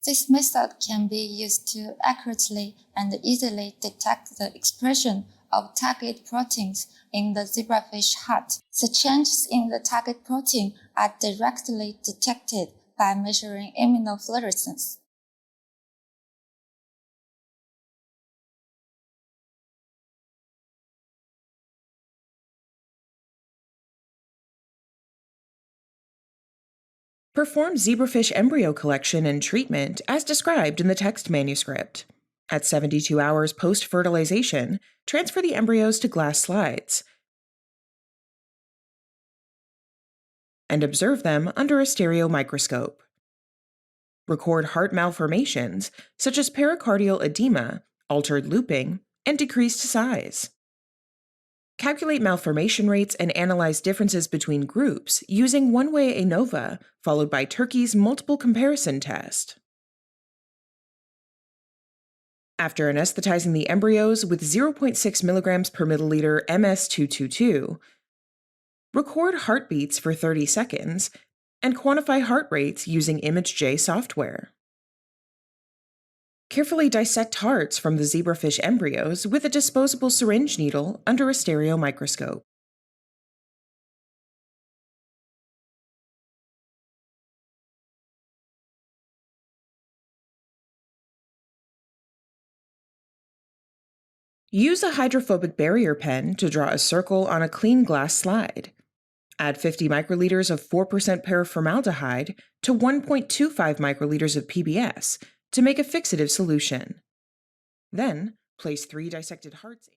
This method can be used to accurately and easily detect the expression of target proteins in the zebrafish heart. The changes in the target protein are directly detected by measuring immunofluorescence. Perform zebrafish embryo collection and treatment as described in the text manuscript. At 72 hours post-fertilization, transfer the embryos to glass slides and observe them under a stereo microscope. Record heart malformations such as pericardial edema, altered looping, and decreased size. Calculate malformation rates and analyze differences between groups using one-way ANOVA, followed by Turkey's multiple comparison test. After anesthetizing the embryos with 0.6 milligrams per milliliter MS-222, record heartbeats for 30 seconds and quantify heart rates using ImageJ software. Carefully dissect hearts from the zebrafish embryos with a disposable syringe needle under a stereo microscope. Use a hydrophobic barrier pen to draw a circle on a clean glass slide. Add 50 microliters of 4% paraformaldehyde to 1.25 microliters of PBS to make a fixative solution. Then, place 3 dissected hearts